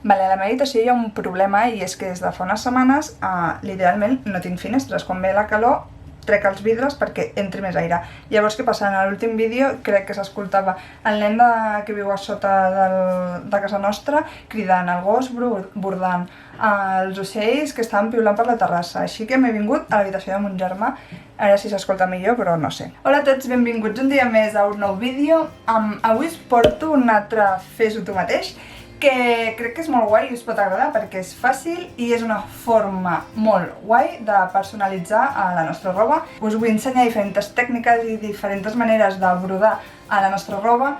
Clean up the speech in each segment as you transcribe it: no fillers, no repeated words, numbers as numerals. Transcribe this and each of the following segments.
Vale, a la meva habitació hi ha un problema i és que des de fa unes setmanes literalment no tinc finestres. Quan ve la calor trec els vidres perquè entri més aire. Llavors què passa? En l'últim vídeo crec que s'escoltava el nen que viu a sota de casa nostra cridant, el gos bordant, els ocells que estaven piulant per la terrassa. Així que m'he vingut a l'habitació de mon germà, ara si s'escolta millor, però no sé. Hola a tots, benvinguts un dia més a un nou vídeo. Avui us porto un altre fes-ho tu mateix, que crec que és molt guai i us pot agradar perquè és fàcil i és una forma molt guai de personalitzar la nostra roba. Us vull ensenyar diferents tècniques i diferents maneres de brodar a la nostra roba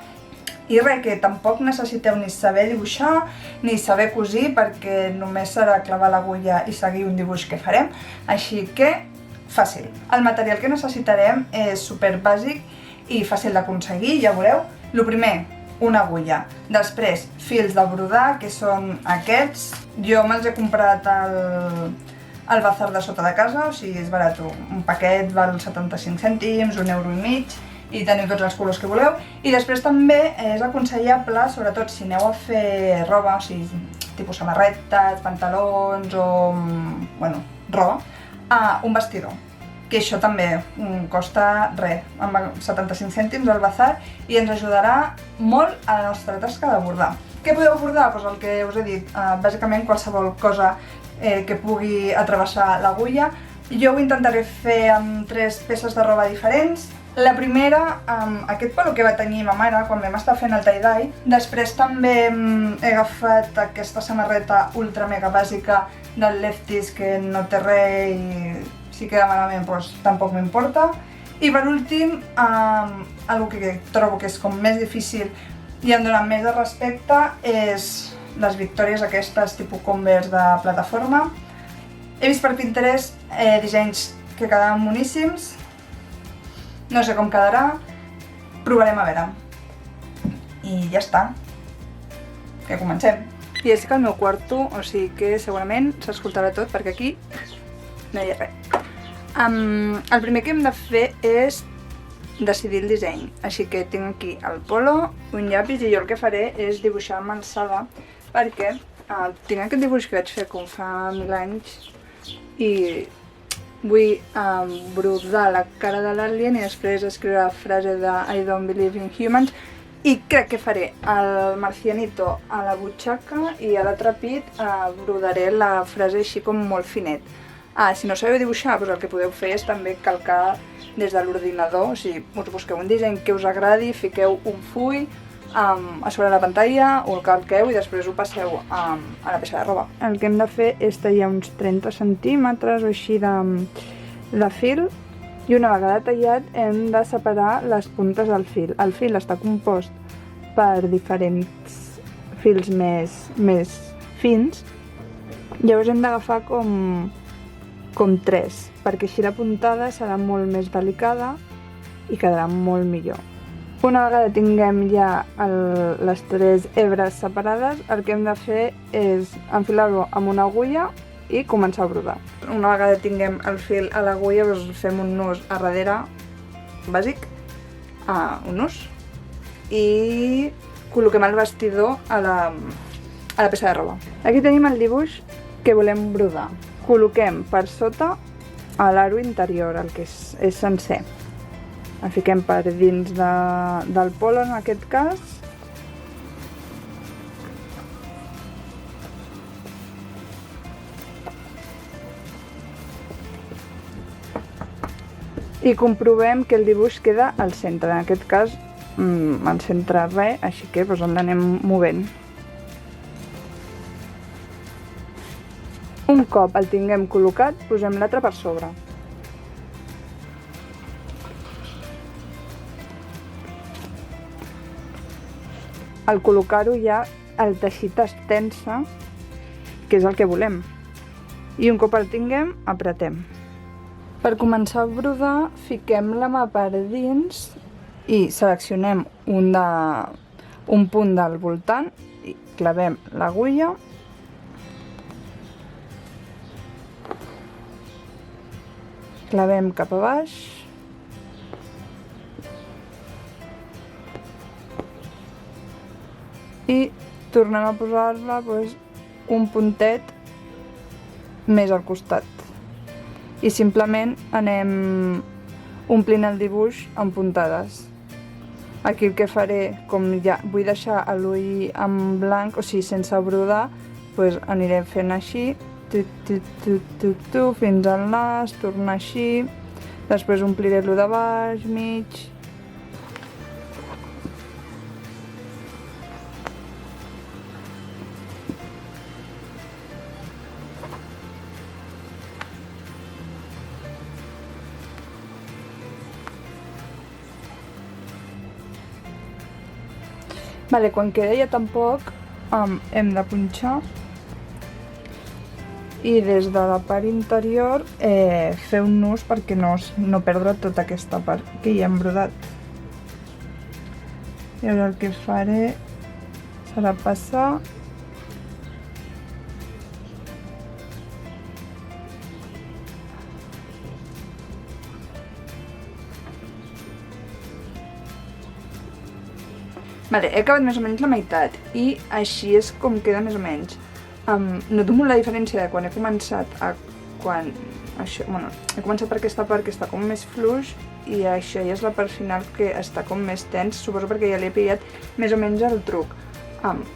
i res, que tampoc necessiteu ni saber dibuixar ni saber cosir perquè només serà clavar l'agulla i seguir un dibuix que farem, així que fàcil. El material que necessitarem és super bàsic i fàcil d'aconseguir, ja veureu. El primer, una agulla. Després, fils de brodar, que són aquests. Jo me'ls he comprat al bazar de sota de casa, o sigui, és barat. Un paquet val 75 cèntims, 1,5 € i teniu tots els colors que voleu. I després també és aconsellable, sobretot si aneu a fer roba, o sigui, tipus samarretes, pantalons o, bueno, roba, un vestidor. Que això també costa res, amb 75 cèntims al bazar i ens ajudarà molt a la nostra tasca de bordar. Què podeu bordar? Doncs el que us he dit, bàsicament qualsevol cosa que pugui atravessar l'agulla. Jo ho intentaré fer amb 3 peces de roba diferents. La primera, aquest polo que va tenir ma mare quan vam estar fent el tie-dye. Després també he agafat aquesta samarreta ultra mega bàsica del Lefties que no té res i si queda malament doncs tampoc m'importa. I per últim, el que trobo que és com més difícil i em dona més de respecte és les victòries aquestes tipus Converse de plataforma. He vist per Pinterest dissenys que quedaven moníssims. No sé com quedarà, provarem a veure. I ja està. Que comencem. I és que el meu quarto, o sigui que segurament s'escoltarà tot perquè aquí no hi ha res. El primer que hem de fer és decidir el disseny, així que tinc aquí el polo, un llapis i jo el que faré és dibuixar amb alçada perquè tinc aquest dibuix que vaig fer com fa 1000 anys i vull brodar la cara de l'alien i després escriure la frase de I don't believe in humans i crec que faré el marcianito a la butxaca i a l'altre pit brodaré la frase així com molt finet. Si no sabeu dibuixar, doncs el que podeu fer és també calcar des de l'ordinador, o sigui, us busqueu un disseny que us agradi, fiqueu un full a sobre la pantalla, ho calqueu i després ho passeu a la peça de roba. El que hem de fer és tallar uns 30 centímetres o així de fil i una vegada tallat hem de separar les puntes del fil. El fil està compost per diferents fils més fins, llavors hem d'agafar com 3, perquè així la puntada serà molt més delicada i quedarà molt millor. Una vegada tinguem ja les 3 hebres separades, el que hem de fer és enfilar-ho amb una agulla i començar a brodar. Una vegada tinguem el fil a l'agulla, doncs fem un nus a darrere bàsic, un nus, i col·loquem el vestidor a la peça de roba. Aquí tenim el dibuix que volem brodar. Col·loquem per sota l'aro interior, el que és sencer. El fiquem per dins del polo en aquest cas. I comprovem que el dibuix queda al centre. En aquest cas, al centre res, així que el l'anem movent. Un cop el tinguem col·locat, posem l'altre per sobre. Al col·locar-ho ja el teixit es tensa, que és el que volem. I un cop el tinguem, apretem. Per començar a brodar, fiquem la mà per dins i seleccionem un punt del voltant i clavem l'agulla. Clavem cap a baix i tornem a posar-la un puntet més al costat i simplement anem omplint el dibuix amb puntades. Aquí el que faré, com ja vull deixar l'ull en blanc, o sigui sense brodar, doncs aniré fent així, fins al nas, tornar així, després ompliré el de baix, mig. Vale, quan queda ja tampoc hem de punxar i des de la part interior fer un nus perquè no perdre tota aquesta part que hi hem brodat. I ara el que faré serà passar Vale, he acabat més o menys la meitat i així és com queda més o menys. Noto molt la diferència de quan he començat a quan... he començat per aquesta part que està com més fluix i això ja és la part final que està com més tens, suposo perquè ja li he pillat més o menys el truc.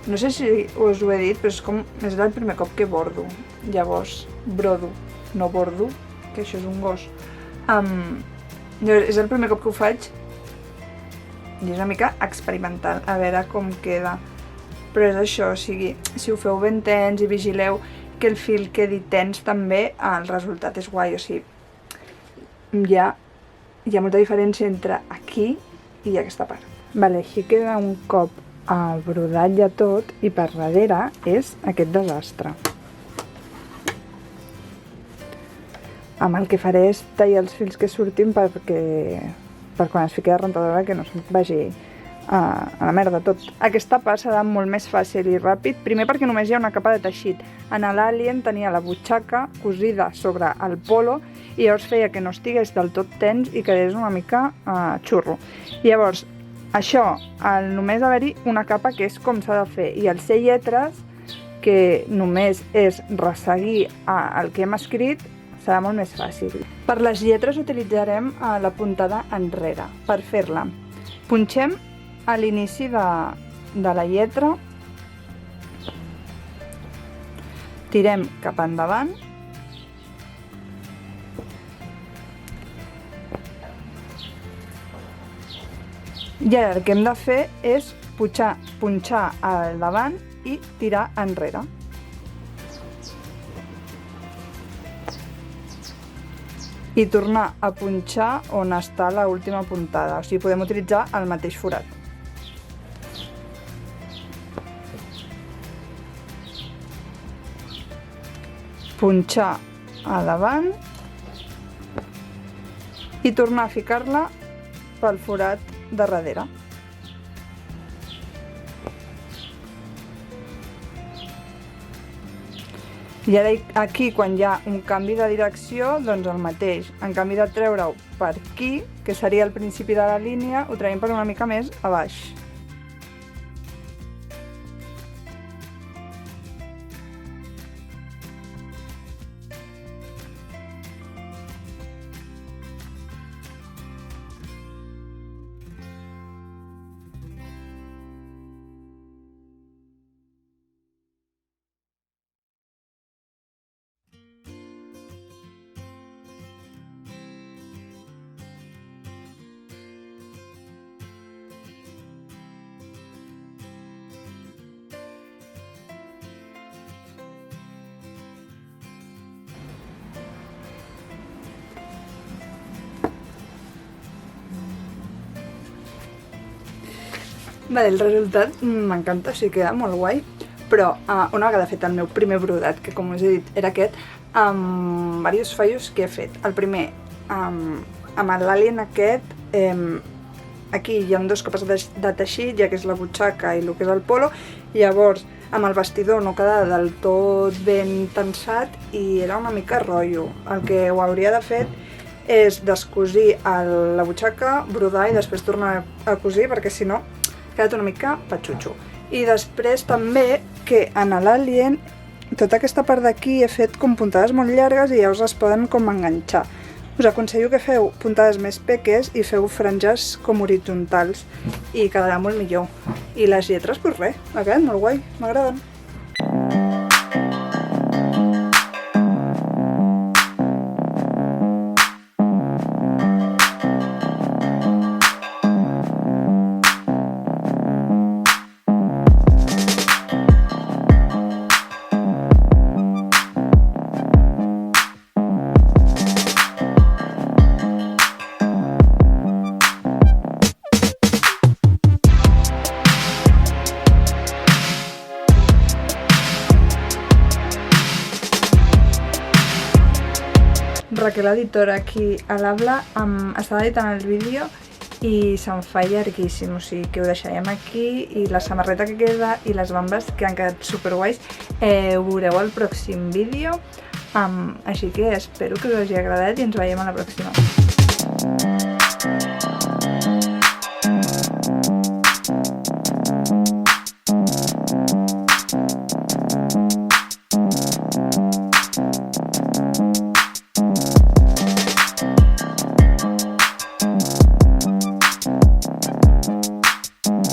No sé si us ho he dit, però és el primer cop que bordo. Llavors, brodo, no bordo, que això és un gos. És el primer cop que ho faig i és una mica experimental, a veure com queda. Però és això, o sigui, si ho feu ben tens i vigileu que el fil quedi tens també, el resultat és guai, o sigui, hi ha molta diferència entre aquí i aquesta part. Vale, així queda un cop el brodat ja tot i per darrere és aquest desastre. Amb el que faré és tallar els fils que surtin per quan es fiqui la rentadora que no se'n vagi a la merda tot. Aquesta part serà molt més fàcil i ràpid, primer perquè només hi ha una capa de teixit. En l'Alien tenia la butxaca cosida sobre el polo i llavors feia que no estigués del tot tens i quedés una mica xurro. Llavors, això, només haver-hi una capa que és com s'ha de fer, i el ser lletres, que només és resseguir el que hem escrit, serà molt més fàcil. Per les lletres utilitzarem la puntada enrere. Per fer-la, punxem a l'inici de la lletra, tirem cap endavant i ara el que hem de fer és punxar al davant i tirar enrere. I tornar a punxar on està l'última puntada, o sigui, podem utilitzar el mateix forat. Punxar a davant i tornar a ficar-la pel forat de darrere. I ara aquí, quan hi ha un canvi de direcció, doncs el mateix. En canvi de treure-ho per aquí, que seria el principi de la línia, ho traiem per una mica més a baix. Vale, el resultat m'encanta, o sigui, queda molt guai, però una vegada fet el meu primer brodat, que com us he dit era aquest, amb diversos fallos que he fet. El primer, amb l'Alien aquest, aquí hi ha dues capes de teixit, ja que és la butxaca i el que és el polo, llavors amb el vestidor no quedava del tot ben tensat i era una mica rotllo. El que ho hauria de fer és descosir la butxaca, brodar i després tornar a cosir, perquè si no ha quedat una mica patxutxo. I després també que en l'Alien tota aquesta part d'aquí he fet com puntades molt llargues i ja us les poden com enganxar. Us aconsello que feu puntades més peques i feu franges com horitzontals i quedarà molt millor. I les lletres, doncs res, ha quedat molt guai, m'agraden. Raquel Editora aquí a l'Habla, estava editant el vídeo i se'm fa llarguíssim, o sigui que ho deixarem aquí i la samarreta que queda i les bambes que han quedat superguais ho veureu al pròxim vídeo, així que espero que us hagi agradat i ens veiem a la pròxima.